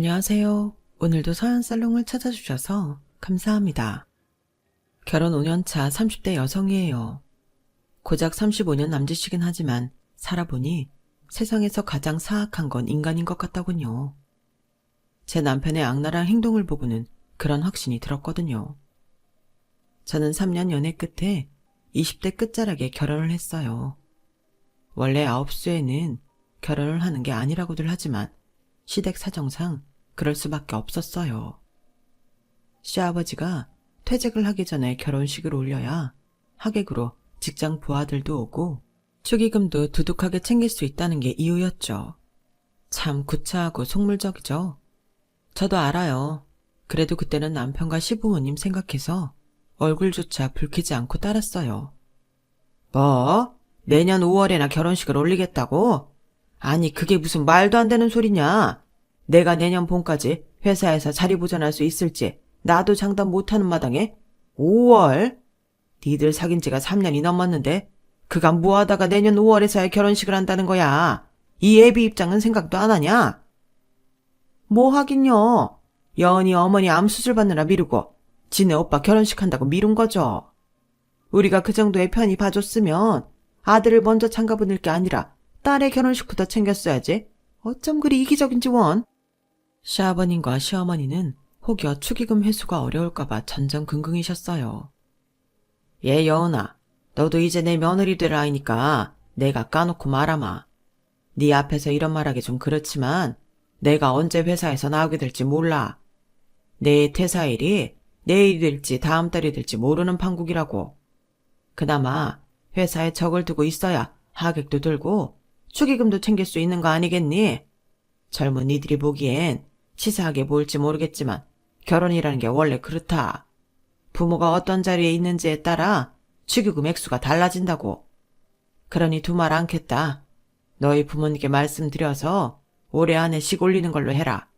안녕하세요. 오늘도 서연살롱을 찾아주셔서 감사합니다. 결혼 5년차 30대 여성이에요. 고작 35년 남짓이긴 하지만 살아보니 세상에서 가장 사악한 건 인간인 것 같더군요. 제 남편의 악랄한 행동을 보고는 그런 확신이 들었거든요. 저는 3년 연애 끝에 20대 끝자락에 결혼을 했어요. 원래 9수에는 결혼을 하는 게 아니라고들 하지만 시댁 사정상 그럴 수밖에 없었어요. 시아버지가 퇴직을 하기 전에 결혼식을 올려야 하객으로 직장 부하들도 오고 축의금도 두둑하게 챙길 수 있다는 게 이유였죠. 참 구차하고 속물적이죠. 저도 알아요. 그래도 그때는 남편과 시부모님 생각해서 얼굴조차 붉히지 않고 따랐어요. 뭐? 내년 5월에나 결혼식을 올리겠다고? 아니 그게 무슨 말도 안 되는 소리냐. 내가 내년 봄까지 회사에서 자리 보존할 수 있을지 나도 장담 못하는 마당에 5월? 니들 사귄 지가 3년이 넘었는데 그간 뭐하다가 내년 5월에서야 결혼식을 한다는 거야. 이 애비 입장은 생각도 안 하냐? 뭐 하긴요. 여은이 어머니 암 수술 받느라 미루고 지네 오빠 결혼식 한다고 미룬 거죠. 우리가 그 정도의 편히 봐줬으면 아들을 먼저 장가보낼 게 아니라 딸의 결혼식부터 챙겼어야지. 어쩜 그리 이기적인지 원. 시아버님과 시어머니는 혹여 축의금 회수가 어려울까봐 전전긍긍이셨어요. 얘 여은아, 너도 이제 내 며느리 될 나이니까 내가 까놓고 말아마. 네 앞에서 이런 말하기 좀 그렇지만 내가 언제 회사에서 나오게 될지 몰라. 내 퇴사일이 내일이 될지 다음 달이 될지 모르는 판국이라고. 그나마 회사에 적을 두고 있어야 하객도 들고 축의금도 챙길 수 있는 거 아니겠니? 젊은 이들이 보기엔 치사하게 보일지 모르겠지만 결혼이라는 게 원래 그렇다. 부모가 어떤 자리에 있는지에 따라 축의금 액수가 달라진다고. 그러니 두말 않겠다. 너희 부모님께 말씀드려서 올해 안에 식 올리는 걸로 해라.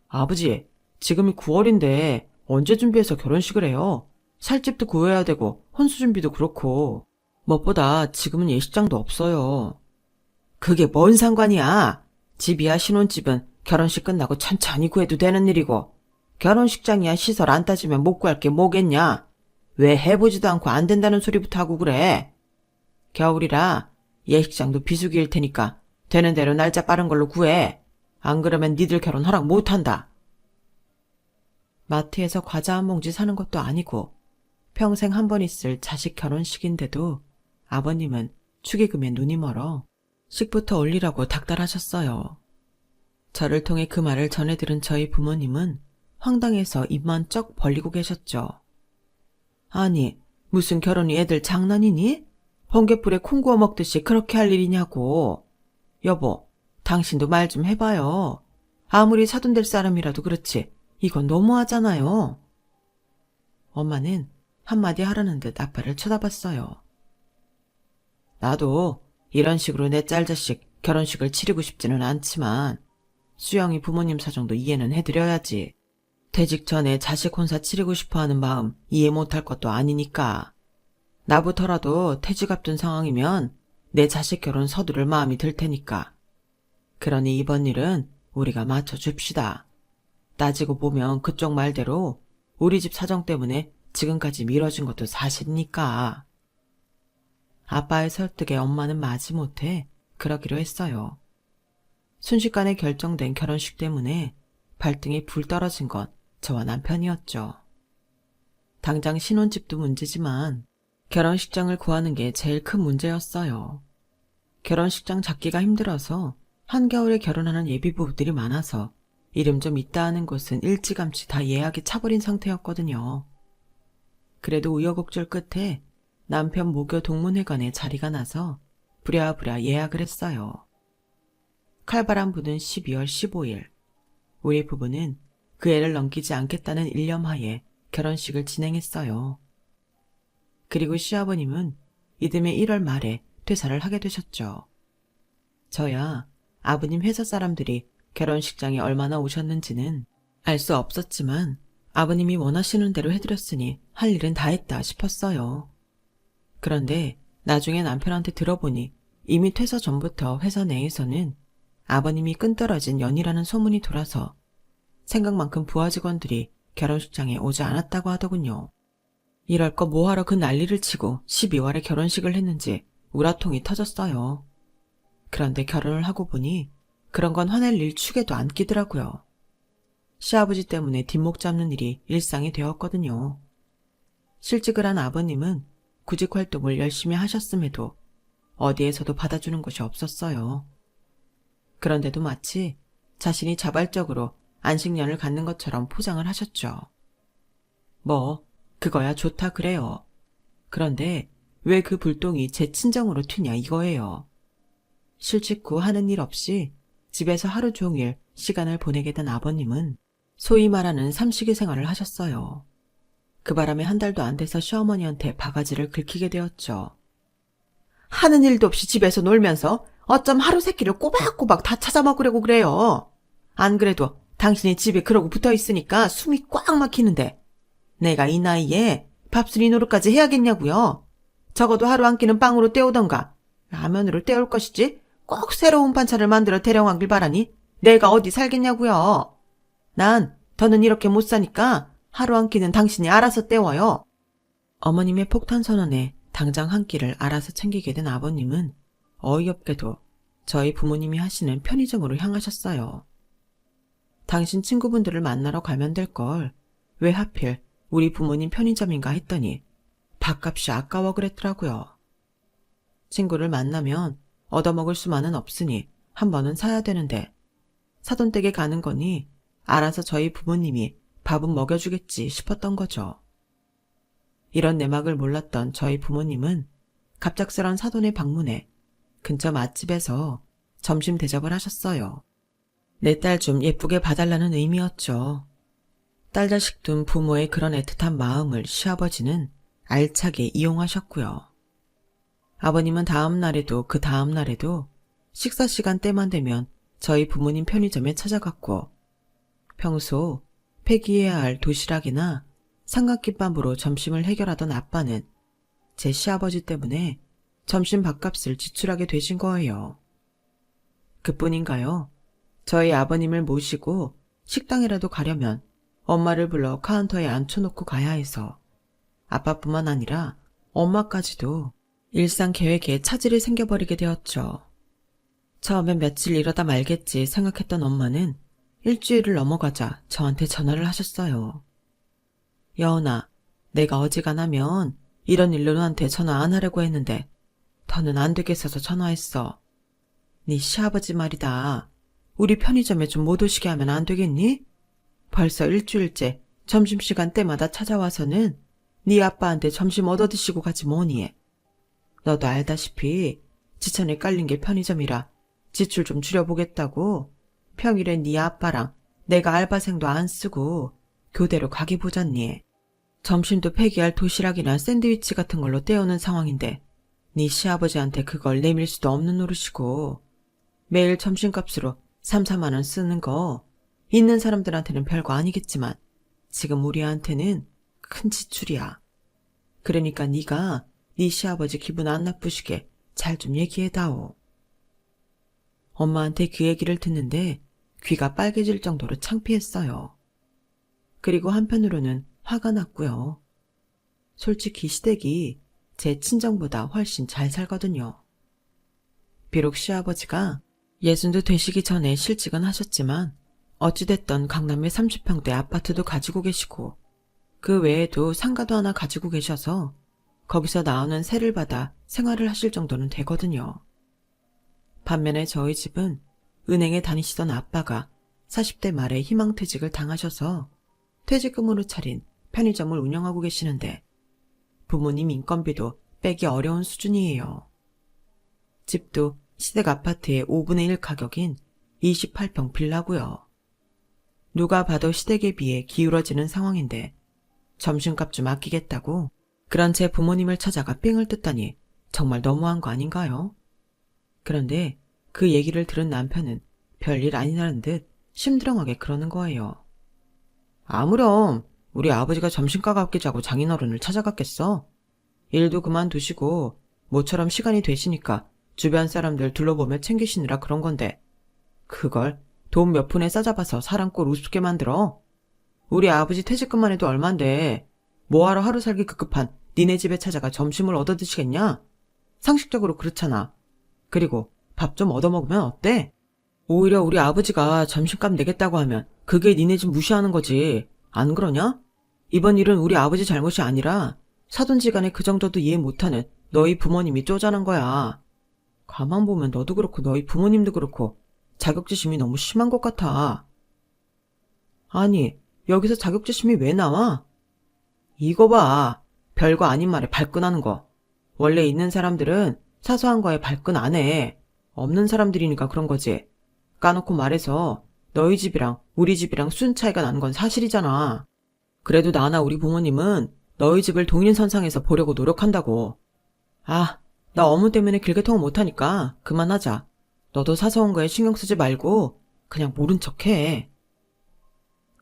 아버지, 지금이 9월인데 언제 준비해서 결혼식을 해요? 살집도 구해야 되고 혼수 준비도 그렇고. 무엇보다 지금은 예식장도 없어요. 그게 뭔 상관이야. 집이야 신혼집은 결혼식 끝나고 천천히 구해도 되는 일이고 결혼식장이야 시설 안 따지면 못 구할 게 뭐겠냐. 왜 해보지도 않고 안 된다는 소리부터 하고 그래. 겨울이라 예식장도 비수기일 테니까 되는 대로 날짜 빠른 걸로 구해. 안 그러면 니들 결혼 허락 못한다. 마트에서 과자 한 봉지 사는 것도 아니고 평생 한 번 있을 자식 결혼식인데도 아버님은 축의금에 눈이 멀어 식부터 올리라고 닥달하셨어요. 저를 통해 그 말을 전해 들은 저희 부모님은 황당해서 입만 쩍 벌리고 계셨죠. 아니, 무슨 결혼이 애들 장난이니? 번갯불에 콩 구워 먹듯이 그렇게 할 일이냐고. 여보, 당신도 말 좀 해봐요. 아무리 사돈될 사람이라도 그렇지 이건 너무하잖아요. 엄마는 한마디 하라는 듯 아빠를 쳐다봤어요. 나도 이런 식으로 내 짤자식 결혼식을 치르고 싶지는 않지만 수영이 부모님 사정도 이해는 해드려야지. 퇴직 전에 자식 혼사 치르고 싶어하는 마음 이해 못할 것도 아니니까. 나부터라도 퇴직 앞둔 상황이면 내 자식 결혼 서두를 마음이 들 테니까. 그러니 이번 일은 우리가 맞춰줍시다. 따지고 보면 그쪽 말대로 우리 집 사정 때문에 지금까지 미뤄진 것도 사실이니까. 아빠의 설득에 엄마는 마지못해 그러기로 했어요. 순식간에 결정된 결혼식 때문에 발등에 불 떨어진 건 저와 남편이었죠. 당장 신혼집도 문제지만 결혼식장을 구하는 게 제일 큰 문제였어요. 결혼식장 잡기가 힘들어서 한겨울에 결혼하는 예비부부들이 많아서 이름 좀 있다 하는 곳은 일찌감치 다 예약이 차버린 상태였거든요. 그래도 우여곡절 끝에 남편 모교 동문회관에 자리가 나서 부랴부랴 예약을 했어요. 칼바람 부는 12월 15일, 우리 부부는 그 애를 넘기지 않겠다는 일념하에 결혼식을 진행했어요. 그리고 시아버님은 이듬해 1월 말에 퇴사를 하게 되셨죠. 저야 아버님 회사 사람들이 결혼식장에 얼마나 오셨는지는 알 수 없었지만 아버님이 원하시는 대로 해드렸으니 할 일은 다 했다 싶었어요. 그런데 나중에 남편한테 들어보니 이미 퇴사 전부터 회사 내에서는 아버님이 끈떨어진 연이라는 소문이 돌아서 생각만큼 부하 직원들이 결혼식장에 오지 않았다고 하더군요. 이럴 거 뭐하러 그 난리를 치고 12월에 결혼식을 했는지 우라통이 터졌어요. 그런데 결혼을 하고 보니 그런 건 화낼 일 축에도 안 끼더라고요. 시아버지 때문에 뒷목 잡는 일이 일상이 되었거든요. 실직을 한 아버님은 구직 활동을 열심히 하셨음에도 어디에서도 받아주는 것이 없었어요. 그런데도 마치 자신이 자발적으로 안식년을 갖는 것처럼 포장을 하셨죠. 뭐 그거야 좋다 그래요. 그런데 왜 그 불똥이 제 친정으로 튀냐 이거예요. 실직 후 하는 일 없이 집에서 하루 종일 시간을 보내게 된 아버님은 소위 말하는 삼식이 생활을 하셨어요. 그 바람에 한 달도 안 돼서 시어머니한테 바가지를 긁히게 되었죠. 하는 일도 없이 집에서 놀면서 어쩜 하루 세끼를 꼬박꼬박 다 찾아 먹으려고 그래요. 안 그래도 당신이 집에 그러고 붙어 있으니까 숨이 꽉 막히는데 내가 이 나이에 밥순이 노릇까지 해야겠냐고요. 적어도 하루 한 끼는 빵으로 때우던가 라면으로 때울 것이지 꼭 새로운 반찬을 만들어 대령하길 바라니 내가 어디 살겠냐고요. 난 더는 이렇게 못 사니까 하루 한 끼는 당신이 알아서 때워요. 어머님의 폭탄 선언에 당장 한 끼를 알아서 챙기게 된 아버님은 어이없게도 저희 부모님이 하시는 편의점으로 향하셨어요. 당신 친구분들을 만나러 가면 될 걸 왜 하필 우리 부모님 편의점인가 했더니 밥값이 아까워 그랬더라고요. 친구를 만나면 얻어먹을 수만은 없으니 한 번은 사야 되는데 사돈 댁에 가는 거니 알아서 저희 부모님이 밥은 먹여주겠지 싶었던 거죠. 이런 내막을 몰랐던 저희 부모님은 갑작스런 사돈의 방문에 근처 맛집에서 점심 대접을 하셨어요. 내 딸 좀 예쁘게 봐달라는 의미였죠. 딸 자식 둔 부모의 그런 애틋한 마음을 시아버지는 알차게 이용하셨고요. 아버님은 다음 날에도 그 다음 날에도 식사 시간 때만 되면 저희 부모님 편의점에 찾아갔고 평소 폐기해야 할 도시락이나 삼각김밥으로 점심을 해결하던 아빠는 제 시아버지 때문에 점심 밥값을 지출하게 되신 거예요. 그뿐인가요? 저희 아버님을 모시고 식당이라도 가려면 엄마를 불러 카운터에 앉혀놓고 가야 해서 아빠뿐만 아니라 엄마까지도 일상 계획에 차질이 생겨버리게 되었죠. 처음엔 며칠 이러다 말겠지 생각했던 엄마는 일주일을 넘어가자 저한테 전화를 하셨어요. 여은아, 내가 어지간하면 이런 일로 너한테 전화 안 하려고 했는데 더는 안 되겠어서 전화했어. 네 시아버지 말이다. 우리 편의점에 좀 못 오시게 하면 안 되겠니? 벌써 일주일째 점심시간 때마다 찾아와서는 네 아빠한테 점심 얻어드시고 가지 뭐니. 너도 알다시피 지천에 깔린 게 편의점이라 지출 좀 줄여보겠다고 평일엔 네 아빠랑 내가 알바생도 안 쓰고 교대로 가게 보잖니. 점심도 폐기할 도시락이나 샌드위치 같은 걸로 때우는 상황인데 네 시아버지한테 그걸 내밀 수도 없는 노릇이고 매일 점심값으로 3, 4만 원 쓰는 거 있는 사람들한테는 별거 아니겠지만 지금 우리한테는 큰 지출이야. 그러니까 네가 네 시아버지 기분 안 나쁘시게 잘 좀 얘기해다오. 엄마한테 그 얘기를 듣는데 귀가 빨개질 정도로 창피했어요. 그리고 한편으로는 화가 났고요. 솔직히 시댁이 제 친정보다 훨씬 잘 살거든요. 비록 시아버지가 60도 되시기 전에 실직은 하셨지만 어찌됐던 강남의 30평대 아파트도 가지고 계시고 그 외에도 상가도 하나 가지고 계셔서 거기서 나오는 세를 받아 생활을 하실 정도는 되거든요. 반면에 저희 집은 은행에 다니시던 아빠가 40대 말에 희망퇴직을 당하셔서 퇴직금으로 차린 편의점을 운영하고 계시는데 부모님 인건비도 빼기 어려운 수준이에요. 집도 시댁 아파트의 5분의 1 가격인 28평 빌라고요. 누가 봐도 시댁에 비해 기울어지는 상황인데 점심값 좀 아끼겠다고 그런 제 부모님을 찾아가 삥을 뜯다니 정말 너무한 거 아닌가요? 그런데 그 얘기를 들은 남편은 별일 아니라는 듯 심드렁하게 그러는 거예요. 아무렴 우리 아버지가 점심값 아끼자고 장인어른을 찾아갔겠어? 일도 그만두시고 모처럼 시간이 되시니까 주변 사람들 둘러보며 챙기시느라 그런 건데 그걸 돈 몇 푼에 싸잡아서 사람 꼴 우습게 만들어? 우리 아버지 퇴직금만 해도 얼만데 뭐하러 하루 살기 급급한 니네 집에 찾아가 점심을 얻어드시겠냐? 상식적으로 그렇잖아. 그리고 밥 좀 얻어먹으면 어때? 오히려 우리 아버지가 점심값 내겠다고 하면 그게 니네 집 무시하는 거지. 안 그러냐? 이번 일은 우리 아버지 잘못이 아니라 사돈지간에 그 정도도 이해 못하는 너희 부모님이 쪼잔한 거야. 가만 보면 너도 그렇고 너희 부모님도 그렇고 자격지심이 너무 심한 것 같아. 아니, 여기서 자격지심이 왜 나와? 이거 봐. 별거 아닌 말에 발끈하는 거. 원래 있는 사람들은 사소한 거에 발끈 안 해. 없는 사람들이니까 그런 거지. 까놓고 말해서 너희 집이랑 우리 집이랑 수준 차이가 나는 건 사실이잖아. 그래도 나나 우리 부모님은 너희 집을 동일선상에서 보려고 노력한다고. 아, 나 업무 때문에 길게 통화 못하니까 그만하자. 너도 사소한 거에 신경 쓰지 말고 그냥 모른 척해.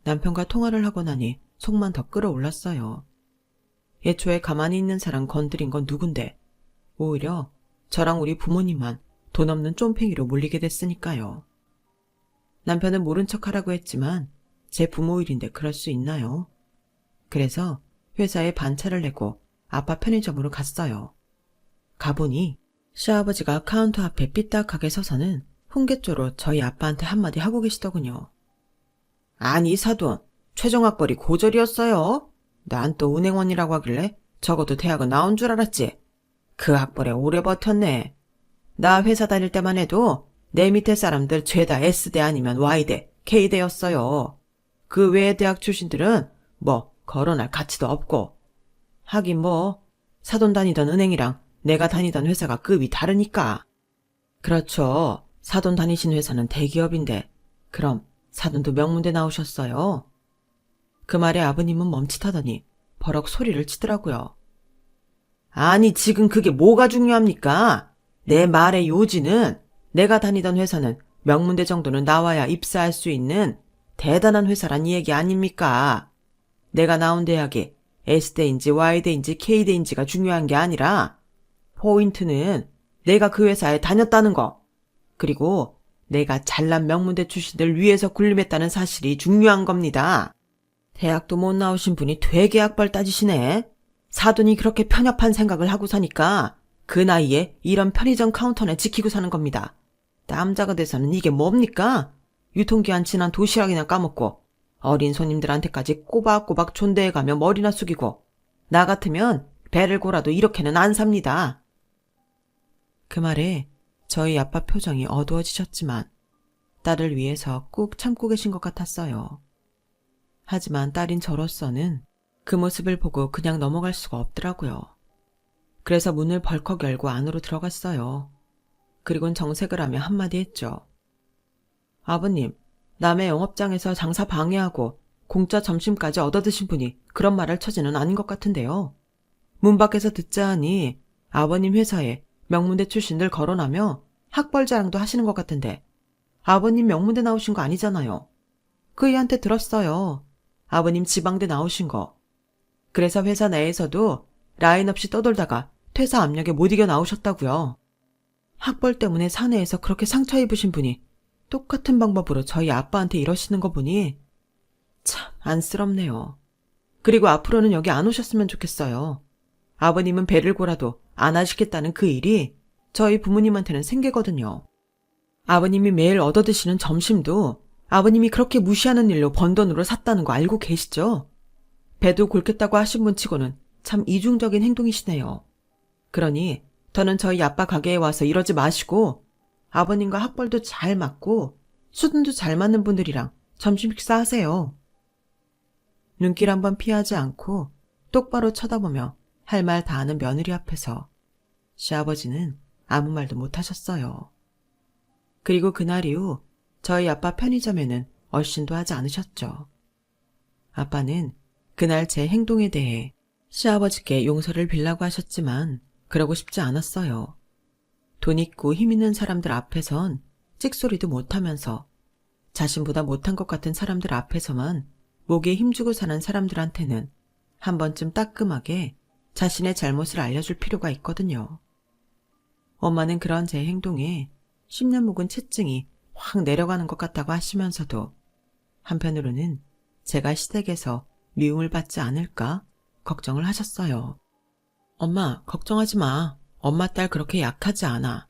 남편과 통화를 하고 나니 속만 더 끌어올랐어요. 애초에 가만히 있는 사람 건드린 건 누군데 오히려 저랑 우리 부모님만 돈 없는 쫌팽이로 몰리게 됐으니까요. 남편은 모른 척하라고 했지만 제 부모 일인데 그럴 수 있나요? 그래서 회사에 반차를 내고 아빠 편의점으로 갔어요. 가보니 시아버지가 카운터 앞에 삐딱하게 서서는 훈계조로 저희 아빠한테 한마디 하고 계시더군요. 아니 사돈, 최종학벌이 고졸이었어요? 난 또 은행원이라고 하길래 적어도 대학은 나온 줄 알았지. 그 학벌에 오래 버텼네. 나 회사 다닐 때만 해도 내 밑에 사람들 죄다 S대 아니면 Y대, K대였어요. 그 외의 대학 출신들은 뭐 거론할 가치도 없고. 하긴 뭐 사돈 다니던 은행이랑 내가 다니던 회사가 급이 다르니까. 그렇죠. 사돈 다니신 회사는 대기업인데 그럼 사돈도 명문대 나오셨어요? 그 말에 아버님은 멈칫하더니 버럭 소리를 치더라고요. 아니 지금 그게 뭐가 중요합니까? 내 말의 요지는 내가 다니던 회사는 명문대 정도는 나와야 입사할 수 있는 대단한 회사란 얘기 아닙니까? 내가 나온 대학이 S대인지 Y대인지 K대인지가 중요한 게 아니라 포인트는 내가 그 회사에 다녔다는 거. 그리고 내가 잘난 명문대 출신들 위해서 군림했다는 사실이 중요한 겁니다. 대학도 못 나오신 분이 되게 학벌 따지시네. 사돈이 그렇게 편협한 생각을 하고 사니까 그 나이에 이런 편의점 카운터나 지키고 사는 겁니다. 남자가 돼서는 이게 뭡니까? 유통기한 지난 도시락이나 까먹고 어린 손님들한테까지 꼬박꼬박 존대해가며 머리나 숙이고 나 같으면 배를 골아도 이렇게는 안 삽니다. 그 말에 저희 아빠 표정이 어두워지셨지만 딸을 위해서 꾹 참고 계신 것 같았어요. 하지만 딸인 저로서는 그 모습을 보고 그냥 넘어갈 수가 없더라고요. 그래서 문을 벌컥 열고 안으로 들어갔어요. 그리고는 정색을 하며 한마디 했죠. 아버님, 남의 영업장에서 장사 방해하고 공짜 점심까지 얻어드신 분이 그런 말할 처지는 아닌 것 같은데요. 문 밖에서 듣자 하니 아버님 회사에 명문대 출신들 거론하며 학벌 자랑도 하시는 것 같은데 아버님 명문대 나오신 거 아니잖아요. 그 애한테 들었어요. 아버님 지방대 나오신 거. 그래서 회사 내에서도 라인 없이 떠돌다가 퇴사 압력에 못 이겨 나오셨다고요. 학벌 때문에 사내에서 그렇게 상처 입으신 분이 똑같은 방법으로 저희 아빠한테 이러시는 거 보니 참 안쓰럽네요. 그리고 앞으로는 여기 안 오셨으면 좋겠어요. 아버님은 배를 골아도 안 하시겠다는 그 일이 저희 부모님한테는 생계거든요. 아버님이 매일 얻어드시는 점심도 아버님이 그렇게 무시하는 일로 번 돈으로 샀다는 거 알고 계시죠? 배도 골겠다고 하신 분 치고는 참 이중적인 행동이시네요. 그러니 더는 저희 아빠 가게에 와서 이러지 마시고 아버님과 학벌도 잘 맞고 수준도 잘 맞는 분들이랑 점심 식사하세요. 눈길 한번 피하지 않고 똑바로 쳐다보며 할 말 다 하는 며느리 앞에서 시아버지는 아무 말도 못하셨어요. 그리고 그날 이후 저희 아빠 편의점에는 얼씬도 하지 않으셨죠. 아빠는 그날 제 행동에 대해 시아버지께 용서를 빌라고 하셨지만 그러고 싶지 않았어요. 돈 있고 힘 있는 사람들 앞에선 찍소리도 못하면서 자신보다 못한 것 같은 사람들 앞에서만 목에 힘주고 사는 사람들한테는 한 번쯤 따끔하게 자신의 잘못을 알려줄 필요가 있거든요. 엄마는 그런 제 행동에 10년 묵은 채증이 확 내려가는 것 같다고 하시면서도 한편으로는 제가 시댁에서 미움을 받지 않을까 걱정을 하셨어요. 엄마, 걱정하지 마. 엄마 딸 그렇게 약하지 않아.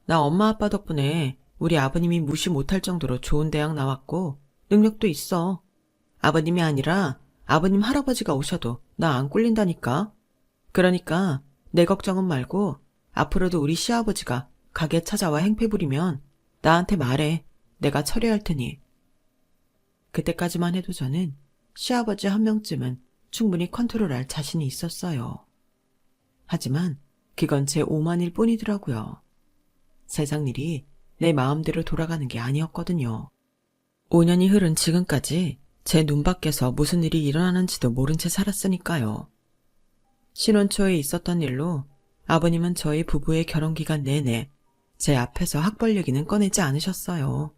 나 엄마 아빠 덕분에 우리 아버님이 무시 못할 정도로 좋은 대학 나왔고 능력도 있어. 아버님이 아니라 아버님 할아버지가 오셔도 나 안 꿀린다니까. 그러니까 내 걱정은 말고 앞으로도 우리 시아버지가 가게 찾아와 행패 부리면 나한테 말해. 내가 처리할 테니. 그때까지만 해도 저는 시아버지 한 명쯤은 충분히 컨트롤할 자신이 있었어요. 하지만 그건 제 오만일 뿐이더라고요. 세상 일이 내 마음대로 돌아가는 게 아니었거든요. 5년이 흐른 지금까지 제 눈밖에서 무슨 일이 일어나는지도 모른 채 살았으니까요. 신혼 초에 있었던 일로 아버님은 저희 부부의 결혼기간 내내 제 앞에서 학벌 얘기는 꺼내지 않으셨어요.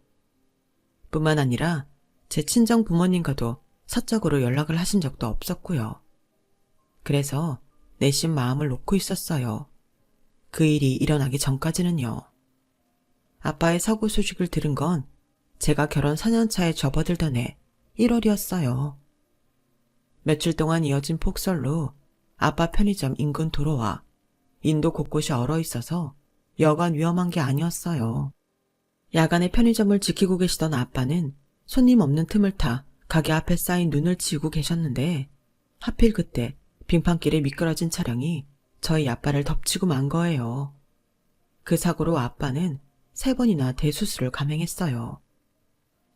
뿐만 아니라 제 친정 부모님과도 사적으로 연락을 하신 적도 없었고요. 그래서 내심 마음을 놓고 있었어요. 그 일이 일어나기 전까지는요. 아빠의 사고 소식을 들은 건 제가 결혼 4년차에 접어들던 해 1월이었어요. 며칠 동안 이어진 폭설로 아빠 편의점 인근 도로와 인도 곳곳이 얼어 있어서 여간 위험한 게 아니었어요. 야간에 편의점을 지키고 계시던 아빠는 손님 없는 틈을 타 가게 앞에 쌓인 눈을 치우고 계셨는데 하필 그때 빙판길에 미끄러진 차량이 저희 아빠를 덮치고 만 거예요. 그 사고로 아빠는 3번이나 대수술을 감행했어요.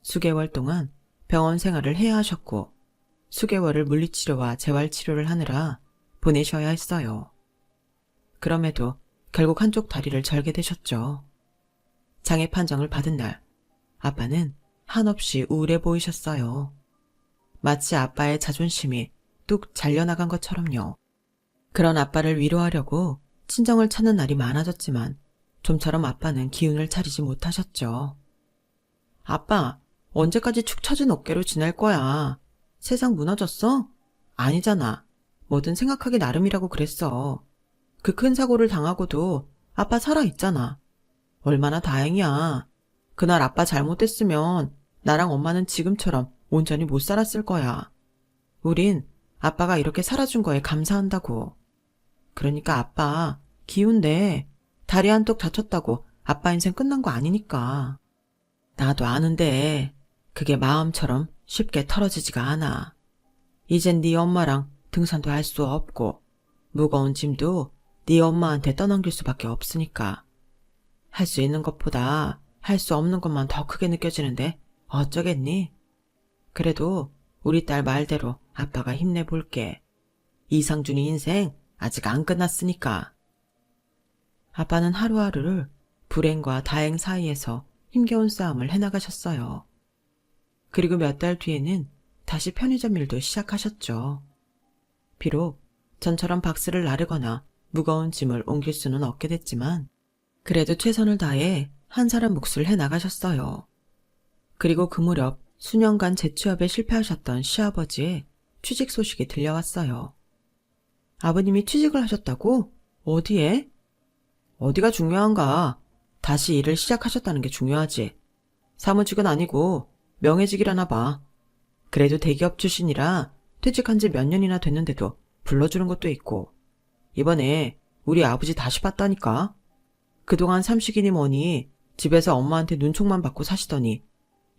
수개월 동안 병원 생활을 해야 하셨고 수개월을 물리치료와 재활치료를 하느라 보내셔야 했어요. 그럼에도 결국 한쪽 다리를 절게 되셨죠. 장애 판정을 받은 날 아빠는 한없이 우울해 보이셨어요. 마치 아빠의 자존심이 뚝 잘려나간 것처럼요. 그런 아빠를 위로하려고 친정을 찾는 날이 많아졌지만 좀처럼 아빠는 기운을 차리지 못하셨죠. 아빠, 언제까지 축 처진 어깨로 지낼 거야? 세상 무너졌어? 아니잖아. 뭐든 생각하기 나름이라고 그랬어. 그 큰 사고를 당하고도 아빠 살아있잖아. 얼마나 다행이야. 그날 아빠 잘못됐으면 나랑 엄마는 지금처럼 온전히 못 살았을 거야. 우린 아빠가 이렇게 살아준 거에 감사한다고. 그러니까 아빠, 기운내. 다리 한쪽 다쳤다고 아빠 인생 끝난 거 아니니까. 나도 아는데 그게 마음처럼 쉽게 털어지지가 않아. 이젠 네 엄마랑 등산도 할 수 없고 무거운 짐도 네 엄마한테 떠넘길 수밖에 없으니까. 할 수 있는 것보다 할 수 없는 것만 더 크게 느껴지는데 어쩌겠니? 그래도 우리 딸 말대로 아빠가 힘내볼게. 이상준이 인생 아직 안 끝났으니까. 아빠는 하루하루를 불행과 다행 사이에서 힘겨운 싸움을 해나가셨어요. 그리고 몇 달 뒤에는 다시 편의점 일도 시작하셨죠. 비록 전처럼 박스를 나르거나 무거운 짐을 옮길 수는 없게 됐지만 그래도 최선을 다해 한 사람 몫을 해나가셨어요. 그리고 그 무렵 수년간 재취업에 실패하셨던 시아버지의 취직 소식이 들려왔어요. 아버님이 취직을 하셨다고? 어디에? 어디가 중요한가? 다시 일을 시작하셨다는 게 중요하지. 사무직은 아니고 명예직이라나 봐. 그래도 대기업 출신이라 퇴직한 지 몇 년이나 됐는데도 불러주는 것도 있고. 이번에 우리 아버지 다시 봤다니까. 그동안 삼식이니 뭐니 집에서 엄마한테 눈총만 받고 사시더니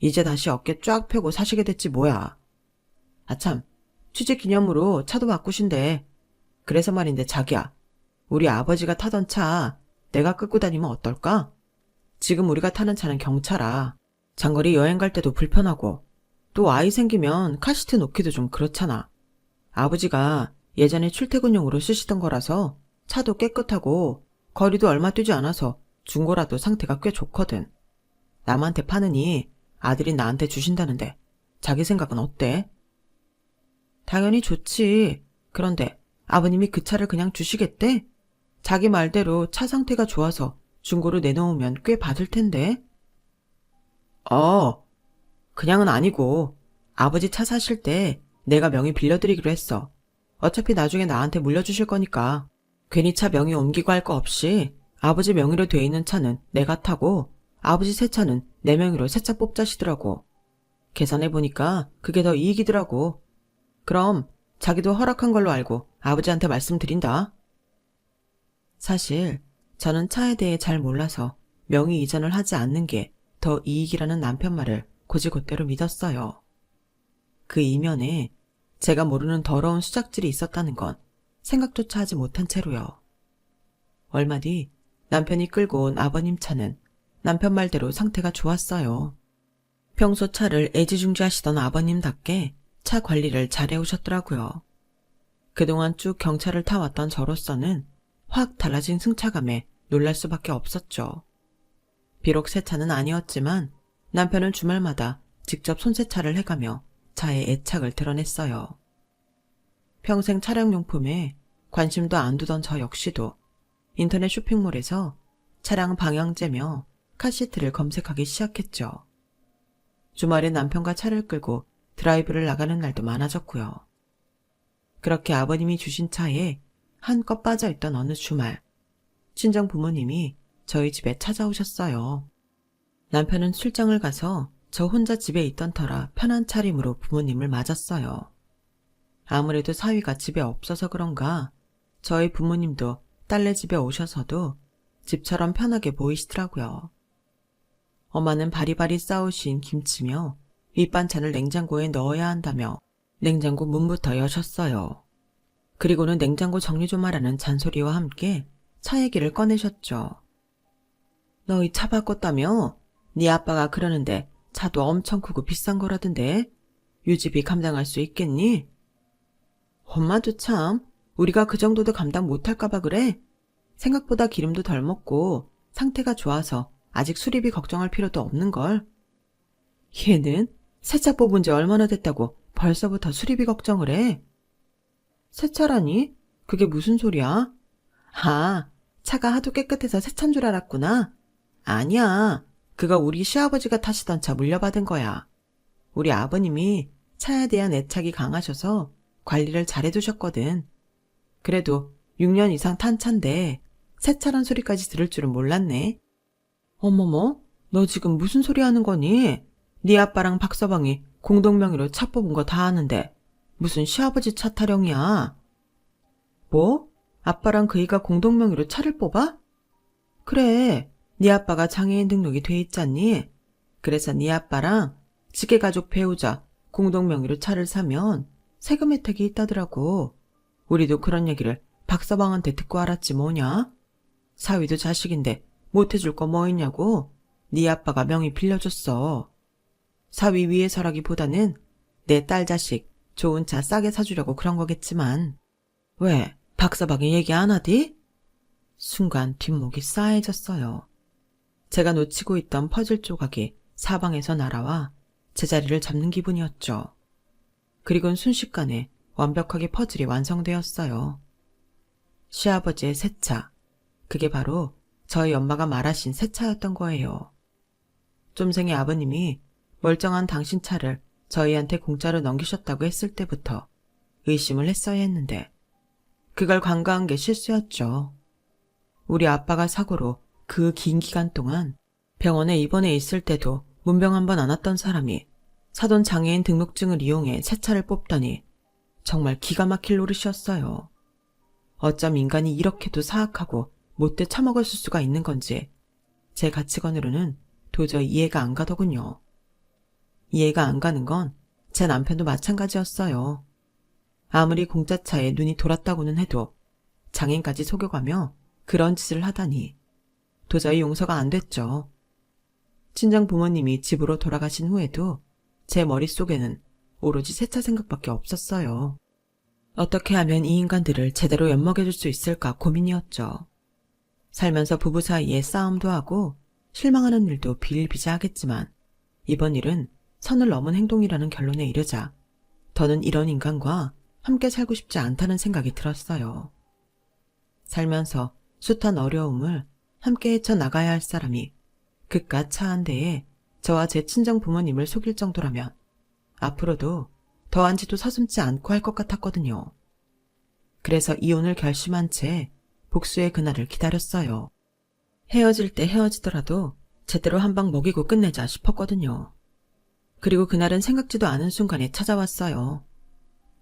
이제 다시 어깨 쫙 펴고 사시게 됐지 뭐야. 아참, 취직 기념으로 차도 바꾸신대. 그래서 말인데 자기야, 우리 아버지가 타던 차 내가 끌고 다니면 어떨까? 지금 우리가 타는 차는 경차라. 장거리 여행 갈 때도 불편하고 또 아이 생기면 카시트 놓기도 좀 그렇잖아. 아버지가 예전에 출퇴근용으로 쓰시던 거라서 차도 깨끗하고 거리도 얼마 뛰지 않아서 중고라도 상태가 꽤 좋거든. 남한테 파느니 아들이 나한테 주신다는데 자기 생각은 어때? 당연히 좋지. 그런데 아버님이 그 차를 그냥 주시겠대? 자기 말대로 차 상태가 좋아서 중고로 내놓으면 꽤 받을 텐데. 그냥은 아니고 아버지 차 사실 때 내가 명의 빌려드리기로 했어. 어차피 나중에 나한테 물려주실 거니까 괜히 차 명의 옮기고 할 거 없이 아버지 명의로 돼 있는 차는 내가 타고 아버지 새 차는 내 명의로 새 차 뽑자시더라고. 계산해보니까 그게 더 이익이더라고. 그럼 자기도 허락한 걸로 알고 아버지한테 말씀드린다. 사실 저는 차에 대해 잘 몰라서 명의 이전을 하지 않는 게 더 이익이라는 남편 말을 곧이곧대로 믿었어요. 그 이면에 제가 모르는 더러운 수작질이 있었다는 건 생각조차 하지 못한 채로요. 얼마 뒤 남편이 끌고 온 아버님 차는 남편 말대로 상태가 좋았어요. 평소 차를 애지중지하시던 아버님답게 차 관리를 잘해오셨더라고요. 그동안 쭉 경차를 타왔던 저로서는 확 달라진 승차감에 놀랄 수밖에 없었죠. 비록 새 차는 아니었지만 남편은 주말마다 직접 손세차를 해가며 차의 애착을 드러냈어요. 평생 차량용품에 관심도 안 두던 저 역시도 인터넷 쇼핑몰에서 차량 방향제며 카시트를 검색하기 시작했죠. 주말에 남편과 차를 끌고 드라이브를 나가는 날도 많아졌고요. 그렇게 아버님이 주신 차에 한껏 빠져있던 어느 주말, 친정 부모님이 저희 집에 찾아오셨어요. 남편은 출장을 가서 저 혼자 집에 있던 터라 편한 차림으로 부모님을 맞았어요. 아무래도 사위가 집에 없어서 그런가 저희 부모님도 딸네 집에 오셔서도 집처럼 편하게 보이시더라고요. 엄마는 바리바리 싸우신 김치며 밑반찬을 냉장고에 넣어야 한다며 냉장고 문부터 여셨어요. 그리고는 냉장고 정리 좀 하라는 잔소리와 함께 차 얘기를 꺼내셨죠. 너희 차 바꿨다며? 네 아빠가 그러는데 차도 엄청 크고 비싼 거라던데 유지비 감당할 수 있겠니? 엄마도 참 우리가 그 정도도 감당 못할까봐 그래? 생각보다 기름도 덜 먹고 상태가 좋아서 아직 수리비 걱정할 필요도 없는걸. 얘는 새 차 뽑은 지 얼마나 됐다고 벌써부터 수리비 걱정을 해? 새 차라니? 그게 무슨 소리야? 아, 차가 하도 깨끗해서 새 차인 줄 알았구나. 아니야. 그거 우리 시아버지가 타시던 차 물려받은 거야. 우리 아버님이 차에 대한 애착이 강하셔서 관리를 잘해두셨거든. 그래도 6년 이상 탄 차인데 새 차란 소리까지 들을 줄은 몰랐네. 어머머, 너 지금 무슨 소리 하는 거니? 네 아빠랑 박서방이 공동명의로 차 뽑은 거 다 아는데 무슨 시아버지 차 타령이야. 뭐? 아빠랑 그이가 공동명의로 차를 뽑아? 그래, 네 아빠가 장애인 등록이 돼 있잖니. 그래서 네 아빠랑 직계가족 배우자 공동명의로 차를 사면 세금 혜택이 있다더라고. 우리도 그런 얘기를 박서방한테 듣고 알았지 뭐냐. 사위도 자식인데 못해줄 거 뭐 있냐고. 네 아빠가 명의 빌려줬어. 사위 위해서라기보다는 내 딸 자식 좋은 차 싸게 사주려고 그런 거겠지만. 왜? 박서방이 얘기 안 하디? 순간 뒷목이 싸해졌어요. 제가 놓치고 있던 퍼즐 조각이 사방에서 날아와 제자리를 잡는 기분이었죠. 그리곤 순식간에 완벽하게 퍼즐이 완성되었어요. 시아버지의 새 차, 그게 바로 저희 엄마가 말하신 새 차였던 거예요. 쫌생의 아버님이 멀쩡한 당신 차를 저희한테 공짜로 넘기셨다고 했을 때부터 의심을 했어야 했는데 그걸 간과한 게 실수였죠. 우리 아빠가 사고로 그 긴 기간 동안 병원에 입원해 있을 때도 문병 한 번 안 왔던 사람이 사돈 장애인 등록증을 이용해 새 차를 뽑다니 정말 기가 막힐 노릇이었어요. 어쩜 인간이 이렇게도 사악하고 못돼 처먹을 수가 있는 건지 제 가치관으로는 도저히 이해가 안 가더군요. 이해가 안 가는 건 제 남편도 마찬가지였어요. 아무리 공짜차에 눈이 돌았다고는 해도 장애인까지 속여가며 그런 짓을 하다니 도저히 용서가 안 됐죠. 친정 부모님이 집으로 돌아가신 후에도 제 머릿속에는 오로지 새 차 생각밖에 없었어요. 어떻게 하면 이 인간들을 제대로 엿먹여줄 수 있을까 고민이었죠. 살면서 부부 사이에 싸움도 하고 실망하는 일도 비일비재하겠지만 이번 일은 선을 넘은 행동이라는 결론에 이르자 더는 이런 인간과 함께 살고 싶지 않다는 생각이 들었어요. 살면서 숱한 어려움을 함께 헤쳐나가야 할 사람이 그깟 차 한 대에 저와 제 친정 부모님을 속일 정도라면 앞으로도 더한지도 서슴지 않고 할 것 같았거든요. 그래서 이혼을 결심한 채 복수의 그날을 기다렸어요. 헤어질 때 헤어지더라도 제대로 한 방 먹이고 끝내자 싶었거든요. 그리고 그날은 생각지도 않은 순간에 찾아왔어요.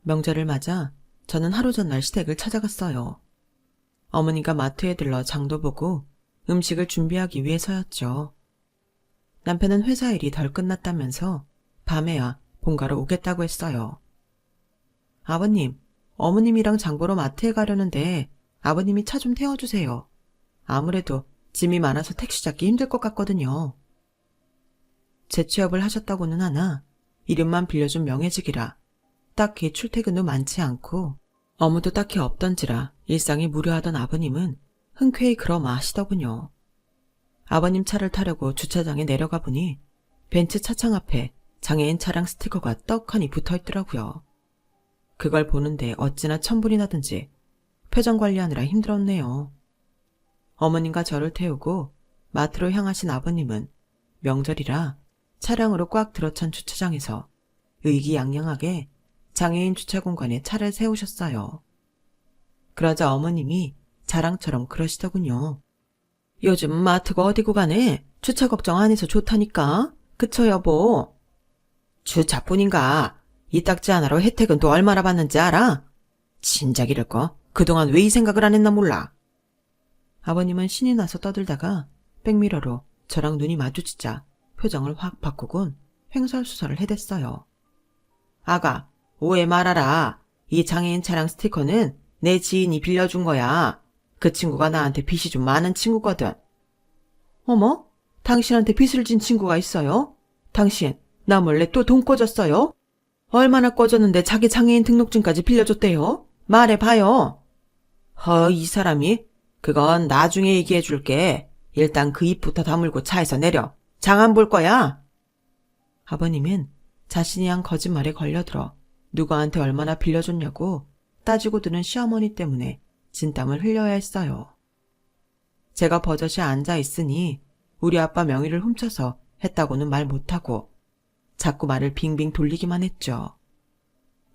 명절을 맞아 저는 하루 전날 시댁을 찾아갔어요. 어머니가 마트에 들러 장도 보고 음식을 준비하기 위해서였죠. 남편은 회사 일이 덜 끝났다면서 밤에야 본가로 오겠다고 했어요. 아버님, 어머님이랑 장 보러 마트에 가려는데 아버님이 차 좀 태워주세요. 아무래도 짐이 많아서 택시 잡기 힘들 것 같거든요. 재취업을 하셨다고는 하나 이름만 빌려준 명예직이라 딱히 출퇴근도 많지 않고 업무도 딱히 없던지라 일상이 무료하던 아버님은 흔쾌히 그러마 하시더군요. 아버님 차를 타려고 주차장에 내려가 보니 벤츠 차창 앞에 장애인 차량 스티커가 떡하니 붙어있더라고요. 그걸 보는데 어찌나 천불이 나든지 표정 관리하느라 힘들었네요. 어머님과 저를 태우고 마트로 향하신 아버님은 명절이라 차량으로 꽉 들어찬 주차장에서 의기양양하게 장애인 주차 공간에 차를 세우셨어요. 그러자 어머님이 자랑처럼 그러시더군요. 요즘 마트가 어디고 가네? 주차 걱정 안 해서 좋다니까. 그쵸 여보? 주차뿐인가? 이 딱지 하나로 혜택은 또 얼마나 받는지 알아? 진작 이럴 거 그동안 왜 이 생각을 안 했나 몰라. 아버님은 신이 나서 떠들다가 백미러로 저랑 눈이 마주치자 표정을 확 바꾸곤 횡설수설을 해댔어요. 아가, 오해 말아라. 이 장애인 차량 스티커는 내 지인이 빌려준 거야. 그 친구가 나한테 빚이 좀 많은 친구거든. 어머? 당신한테 빚을 진 친구가 있어요? 당신 나 몰래 또 돈 꿔줬어요? 얼마나 꿔줬는데 자기 장애인 등록증까지 빌려줬대요? 말해봐요. 이 사람이? 그건 나중에 얘기해줄게. 일단 그 입부터 다물고 차에서 내려. 장 안 볼 거야. 아버님은 자신이 한 거짓말에 걸려들어 누구한테 얼마나 빌려줬냐고 따지고 드는 시어머니 때문에 진땀을 흘려야 했어요. 제가 버젓이 앉아있으니 우리 아빠 명의를 훔쳐서 했다고는 말 못하고 자꾸 말을 빙빙 돌리기만 했죠.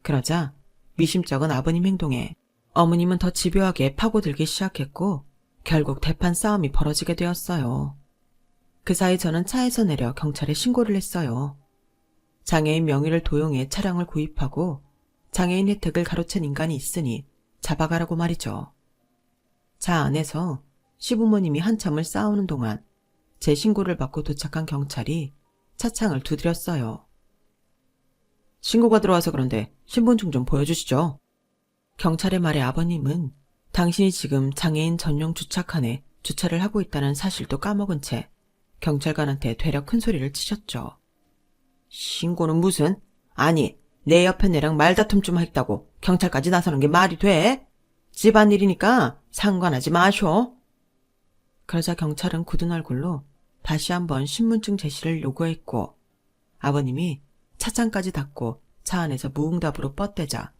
그러자 미심쩍은 아버님 행동에 어머님은 더 집요하게 파고들기 시작했고 결국 대판 싸움이 벌어지게 되었어요. 그 사이 저는 차에서 내려 경찰에 신고를 했어요. 장애인 명의를 도용해 차량을 구입하고 장애인 혜택을 가로챈 인간이 있으니 잡아가라고 말이죠. 차 안에서 시부모님이 한참을 싸우는 동안 제 신고를 받고 도착한 경찰이 차창을 두드렸어요. 신고가 들어와서 그런데 신분증 좀 보여주시죠. 경찰의 말에 아버님은 당신이 지금 장애인 전용 주차칸에 주차를 하고 있다는 사실도 까먹은 채 경찰관한테 되려 큰 소리를 치셨죠. 신고는 무슨? 아니, 내 옆에 내랑 말다툼 좀 했다고 경찰까지 나서는 게 말이 돼? 집안일이니까 상관하지 마쇼. 그러자 경찰은 굳은 얼굴로 다시 한번 신분증 제시를 요구했고 아버님이 차창까지 닫고 차 안에서 무응답으로 뻗대자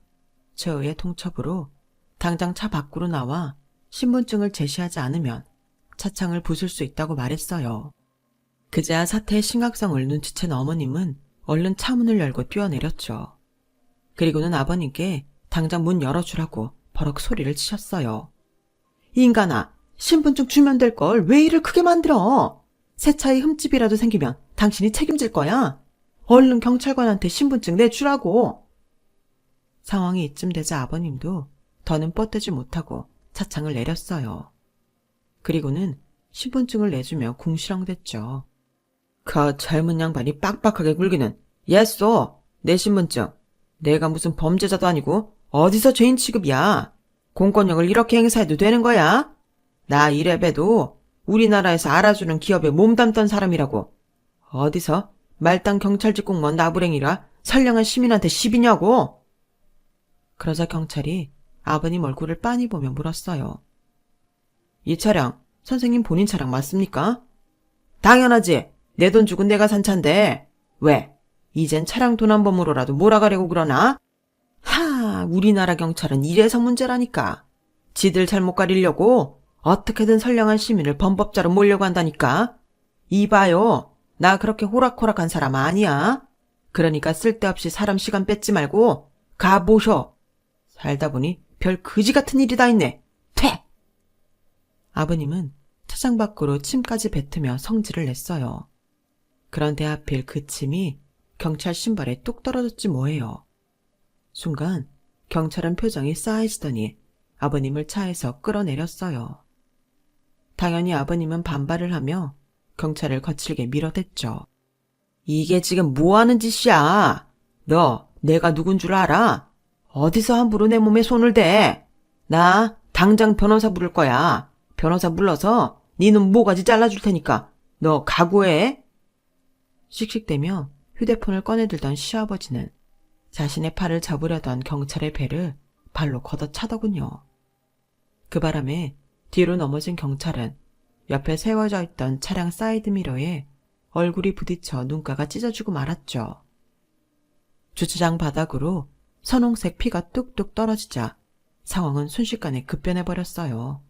최후의 통첩으로 당장 차 밖으로 나와 신분증을 제시하지 않으면 차창을 부술 수 있다고 말했어요. 그제야 사태의 심각성을 눈치챈 어머님은 얼른 차문을 열고 뛰어내렸죠. 그리고는 아버님께 당장 문 열어주라고 버럭 소리를 치셨어요. 인간아, 신분증 주면 될 걸 왜 일을 크게 만들어? 새 차에 흠집이라도 생기면 당신이 책임질 거야. 얼른 경찰관한테 신분증 내주라고. 상황이 이쯤 되자 아버님도 더는 뻗대지 못하고 차창을 내렸어요. 그리고는 신분증을 내주며 궁시렁댔죠. 그 젊은 양반이 빡빡하게 굴기는 예쏘 내 신분증. 내가 무슨 범죄자도 아니고 어디서 죄인 취급이야. 공권력을 이렇게 행사해도 되는 거야? 나 이래봬도 우리나라에서 알아주는 기업에 몸담던 사람이라고. 어디서 말단 경찰직 공무원 나부랭이라 선량한 시민한테 시비냐고. 그러자 경찰이 아버님 얼굴을 빤히 보며 물었어요. 이 차량 선생님 본인 차량 맞습니까? 당연하지. 내 돈 주고 내가 산 차인데 왜? 이젠 차량 도난범으로라도 몰아가려고 그러나? 우리나라 경찰은 이래서 문제라니까. 지들 잘못 가리려고 어떻게든 선량한 시민을 범법자로 몰려고 한다니까. 이봐요. 나 그렇게 호락호락한 사람 아니야. 그러니까 쓸데없이 사람 시간 뺏지 말고 가보셔. 살다 보니 별 그지 같은 일이 다 있네. 퇴! 아버님은 차장 밖으로 침까지 뱉으며 성질을 냈어요. 그런데 하필 그 침이 경찰 신발에 뚝 떨어졌지 뭐예요. 순간 경찰은 표정이 싸해지더니 아버님을 차에서 끌어내렸어요. 당연히 아버님은 반발을 하며 경찰을 거칠게 밀어댔죠. 이게 지금 뭐하는 짓이야? 너 내가 누군 줄 알아? 어디서 함부로 내 몸에 손을 대? 나 당장 변호사 부를 거야. 변호사 불러서 네 눈 모가지 잘라줄 테니까 너 각오해. 씩씩대며 휴대폰을 꺼내들던 시아버지는 자신의 팔을 잡으려던 경찰의 배를 발로 걷어차더군요. 그 바람에 뒤로 넘어진 경찰은 옆에 세워져 있던 차량 사이드미러에 얼굴이 부딪혀 눈가가 찢어지고 말았죠. 주차장 바닥으로 선홍색 피가 뚝뚝 떨어지자 상황은 순식간에 급변해버렸어요.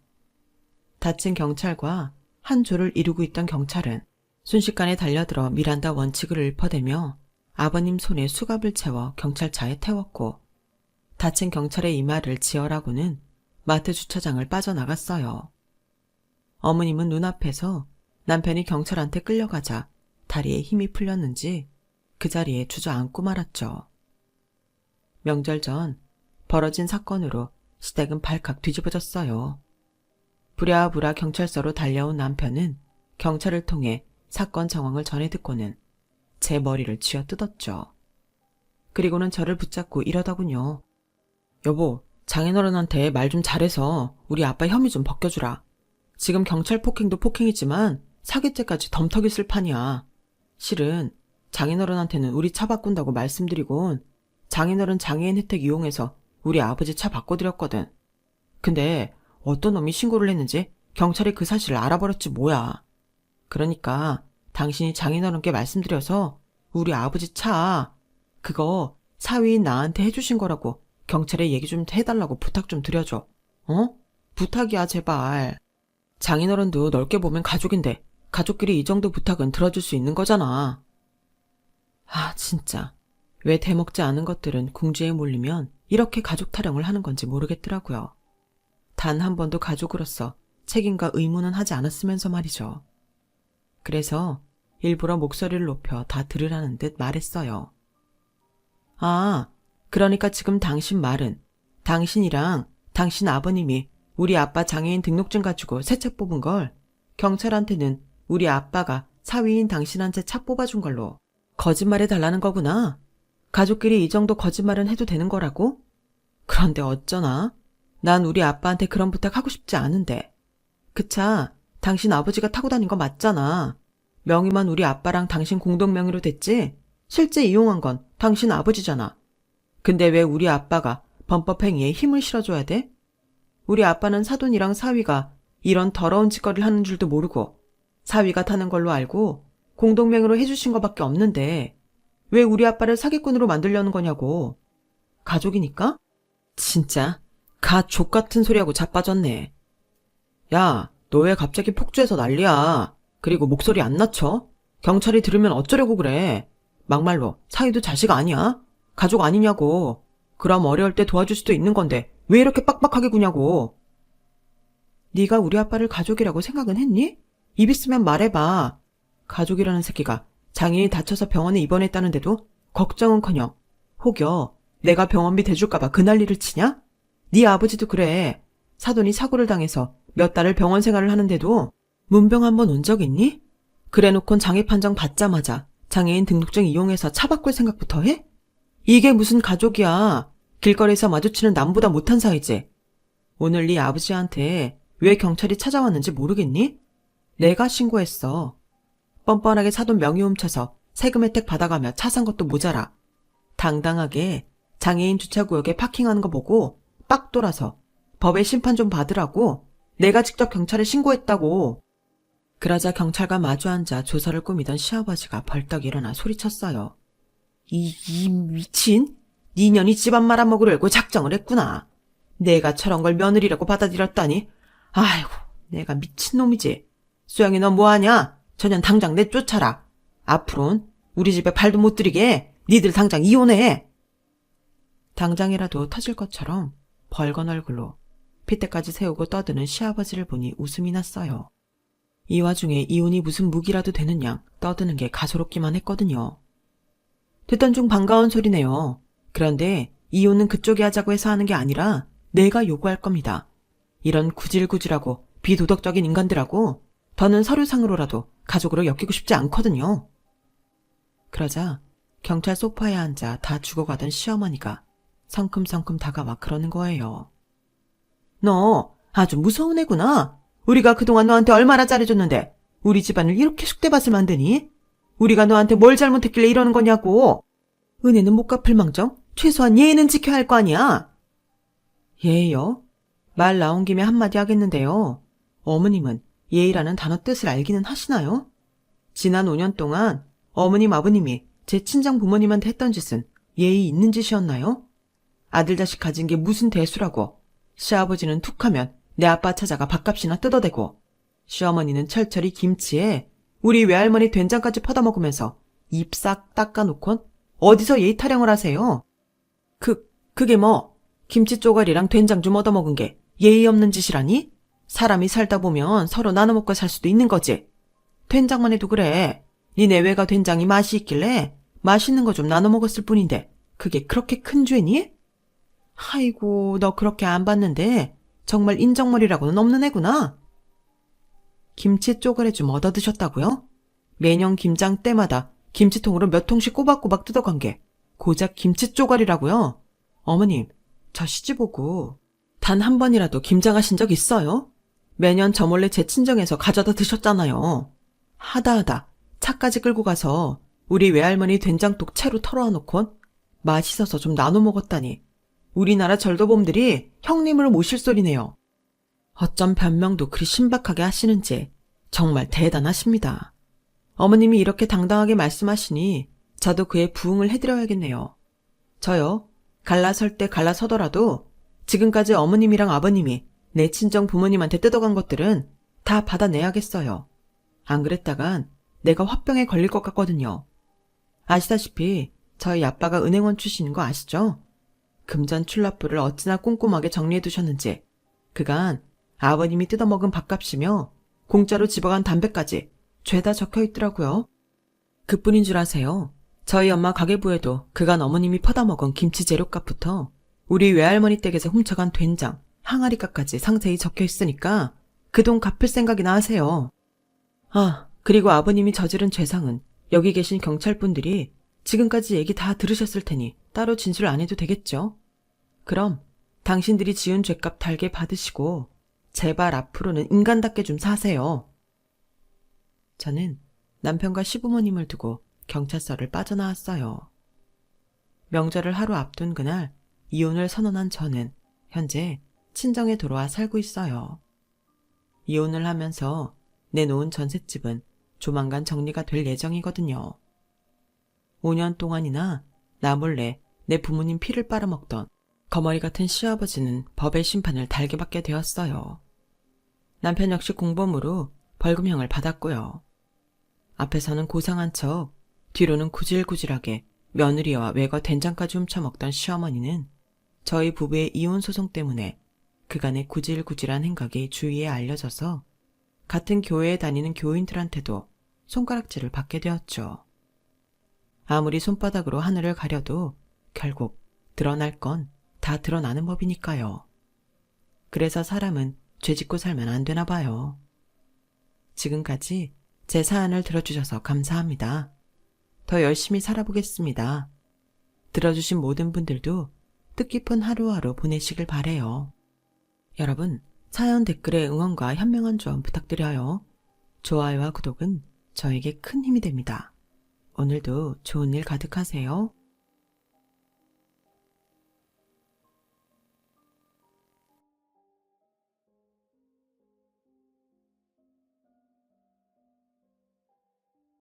다친 경찰과 한 조를 이루고 있던 경찰은 순식간에 달려들어 미란다 원칙을 읊어대며 아버님 손에 수갑을 채워 경찰차에 태웠고 다친 경찰의 이마를 지어라고는 마트 주차장을 빠져나갔어요. 어머님은 눈앞에서 남편이 경찰한테 끌려가자 다리에 힘이 풀렸는지 그 자리에 주저앉고 말았죠. 명절 전 벌어진 사건으로 시댁은 발칵 뒤집어졌어요. 부랴부랴 경찰서로 달려온 남편은 경찰을 통해 사건 정황을 전해 듣고는 제 머리를 쥐어뜯었죠. 그리고는 저를 붙잡고 이러더군요. 여보, 장인어른한테 말 좀 잘해서 우리 아빠 혐의 좀 벗겨주라. 지금 경찰 폭행도 폭행이지만 사기죄까지 덤터기 쓸 판이야. 실은 장인어른한테는 우리 차 바꾼다고 말씀드리곤 장인어른 장애인 혜택 이용해서 우리 아버지 차 바꿔드렸거든. 근데 어떤 놈이 신고를 했는지 경찰이 그 사실을 알아버렸지 뭐야. 그러니까 당신이 장인어른께 말씀드려서 우리 아버지 차 그거 사위인 나한테 해주신 거라고 경찰에 얘기 좀 해달라고 부탁 좀 드려줘. 어? 부탁이야 제발. 장인어른도 넓게 보면 가족인데 가족끼리 이 정도 부탁은 들어줄 수 있는 거잖아. 아 진짜 왜 대먹지 않은 것들은 궁지에 몰리면 이렇게 가족 타령을 하는 건지 모르겠더라고요. 단 한 번도 가족으로서 책임과 의무는 하지 않았으면서 말이죠. 그래서 일부러 목소리를 높여 다 들으라는 듯 말했어요. 아, 그러니까 지금 당신 말은 당신이랑 당신 아버님이 우리 아빠 장애인 등록증 가지고 새 차 뽑은 걸 경찰한테는 우리 아빠가 사위인 당신한테 차 뽑아준 걸로 거짓말해달라는 거구나. 가족끼리 이 정도 거짓말은 해도 되는 거라고? 그런데 어쩌나? 난 우리 아빠한테 그런 부탁하고 싶지 않은데. 그 차 당신 아버지가 타고 다닌 거 맞잖아. 명의만 우리 아빠랑 당신 공동명의로 됐지? 실제 이용한 건 당신 아버지잖아. 근데 왜 우리 아빠가 범법행위에 힘을 실어줘야 돼? 우리 아빠는 사돈이랑 사위가 이런 더러운 짓거리를 하는 줄도 모르고 사위가 타는 걸로 알고 공동명의로 해주신 거밖에 없는데 왜 우리 아빠를 사기꾼으로 만들려는 거냐고. 가족이니까? 진짜 가 족같은 소리하고 자빠졌네. 야, 너 왜 갑자기 폭주해서 난리야. 그리고 목소리 안 낮춰? 경찰이 들으면 어쩌려고 그래. 막말로 사위도 자식 아니야? 가족 아니냐고. 그럼 어려울 때 도와줄 수도 있는 건데 왜 이렇게 빡빡하게 구냐고. 네가 우리 아빠를 가족이라고 생각은 했니? 입 있으면 말해봐. 가족이라는 새끼가 장애인이 다쳐서 병원에 입원했다는데도 걱정은커녕 혹여 내가 병원비 대줄까봐 그 난리를 치냐? 네 아버지도 그래. 사돈이 사고를 당해서 몇 달을 병원 생활을 하는데도 문병 한번 온 적 있니? 그래놓곤 장애 판정 받자마자 장애인 등록증 이용해서 차 바꿀 생각부터 해? 이게 무슨 가족이야. 길거리에서 마주치는 남보다 못한 사이지. 오늘 네 아버지한테 왜 경찰이 찾아왔는지 모르겠니? 내가 신고했어. 뻔뻔하게 사돈 명의 훔쳐서 세금 혜택 받아가며 차 산 것도 모자라. 당당하게 장애인 주차구역에 파킹하는 거 보고 빡 돌아서 법의 심판 좀 받으라고 내가 직접 경찰에 신고했다고. 그러자 경찰과 마주 앉아 조서를 꾸미던 시아버지가 벌떡 일어나 소리쳤어요. 이 미친? 네 년이 집안 말아먹으려고 작정을 했구나. 내가 저런 걸 며느리라고 받아들였다니. 아이고, 내가 미친놈이지. 수영이 너 뭐하냐? 저년 당장 내쫓아라. 앞으론 우리 집에 발도 못 들이게 니들 당장 이혼해. 당장이라도 터질 것처럼 벌건 얼굴로 핏대까지 세우고 떠드는 시아버지를 보니 웃음이 났어요. 이 와중에 이혼이 무슨 무기라도 되는 양 떠드는 게 가소롭기만 했거든요. 듣던 중 반가운 소리네요. 그런데 이혼은 그쪽이 하자고 해서 하는 게 아니라 내가 요구할 겁니다. 이런 구질구질하고 비도덕적인 인간들하고 더는 서류상으로라도 가족으로 엮이고 싶지 않거든요. 그러자 경찰 소파에 앉아 다 죽어가던 시어머니가 성큼성큼 다가와 그러는 거예요. 너 아주 무서운 애구나. 우리가 그동안 너한테 얼마나 잘해줬는데 우리 집안을 이렇게 쑥대밭을 만드니? 우리가 너한테 뭘 잘못했길래 이러는 거냐고. 은혜는 못 갚을 망정 최소한 예의는 지켜야 할 거 아니야. 예의요? 말 나온 김에 한마디 하겠는데요. 어머님은 예의라는 단어 뜻을 알기는 하시나요? 지난 5년 동안 어머님 아버님이 제 친정 부모님한테 했던 짓은 예의 있는 짓이었나요? 아들 자식 가진 게 무슨 대수라고. 시아버지는 툭하면 내 아빠 찾아가 밥값이나 뜯어대고, 시어머니는 철철이 김치에 우리 외할머니 된장까지 퍼다먹으면서 입 싹 닦아놓곤 어디서 예의 타령을 하세요? 그게 뭐 김치 쪼가리랑 된장 좀 얻어먹은 게 예의 없는 짓이라니? 사람이 살다 보면 서로 나눠 먹고 살 수도 있는 거지. 된장만 해도 그래. 니네 외가 된장이 맛이 있길래 맛있는 거 좀 나눠 먹었을 뿐인데 그게 그렇게 큰 죄니? 아이고, 너 그렇게 안 봤는데 정말 인정머리라고는 없는 애구나. 김치 쪼가리 좀 얻어 드셨다고요? 매년 김장 때마다 김치통으로 몇 통씩 꼬박꼬박 뜯어간 게 고작 김치 쪼가리라고요? 어머님, 저 시집 오고 단 한 번이라도 김장하신 적 있어요? 매년 저 몰래 제 친정에서 가져다 드셨잖아요. 하다하다 차까지 끌고 가서 우리 외할머니 된장독 채로 털어놓곤 맛있어서 좀 나눠 먹었다니 우리나라 절도범들이 형님을 모실 소리네요. 어쩜 변명도 그리 신박하게 하시는지 정말 대단하십니다. 어머님이 이렇게 당당하게 말씀하시니 저도 그에 부응을 해드려야겠네요. 저요, 갈라설 때 갈라서더라도 지금까지 어머님이랑 아버님이 내 친정 부모님한테 뜯어간 것들은 다 받아내야겠어요. 안 그랬다간 내가 화병에 걸릴 것 같거든요. 아시다시피 저희 아빠가 은행원 출신인 거 아시죠? 금전 출납부를 어찌나 꼼꼼하게 정리해두셨는지 그간 아버님이 뜯어먹은 밥값이며 공짜로 집어간 담배까지 죄다 적혀있더라고요. 그뿐인 줄 아세요? 저희 엄마 가계부에도 그간 어머님이 퍼다먹은 김치 재료값부터 우리 외할머니 댁에서 훔쳐간 된장, 항아리값까지 상세히 적혀있으니까 그 돈 갚을 생각이나 하세요. 아, 그리고 아버님이 저지른 죄상은 여기 계신 경찰분들이 지금까지 얘기 다 들으셨을 테니 따로 진술 안 해도 되겠죠? 그럼 당신들이 지은 죄값 달게 받으시고 제발 앞으로는 인간답게 좀 사세요. 저는 남편과 시부모님을 두고 경찰서를 빠져나왔어요. 명절을 하루 앞둔 그날 이혼을 선언한 저는 현재 친정에 돌아와 살고 있어요. 이혼을 하면서 내놓은 전셋집은 조만간 정리가 될 예정이거든요. 5년 동안이나 나 몰래 내 부모님 피를 빨아먹던 거머리 같은 시아버지는 법의 심판을 달게 받게 되었어요. 남편 역시 공범으로 벌금형을 받았고요. 앞에서는 고상한 척, 뒤로는 구질구질하게 며느리와 외거 된장까지 훔쳐먹던 시어머니는 저희 부부의 이혼 소송 때문에 그간의 구질구질한 행각이 주위에 알려져서 같은 교회에 다니는 교인들한테도 손가락질을 받게 되었죠. 아무리 손바닥으로 하늘을 가려도 결국 드러날 건 다 드러나는 법이니까요. 그래서 사람은 죄짓고 살면 안 되나 봐요. 지금까지 제 사연을 들어주셔서 감사합니다. 더 열심히 살아보겠습니다. 들어주신 모든 분들도 뜻깊은 하루하루 보내시길 바래요. 여러분, 사연 댓글에 응원과 현명한 조언 부탁드려요. 좋아요와 구독은 저에게 큰 힘이 됩니다. 오늘도 좋은 일 가득하세요.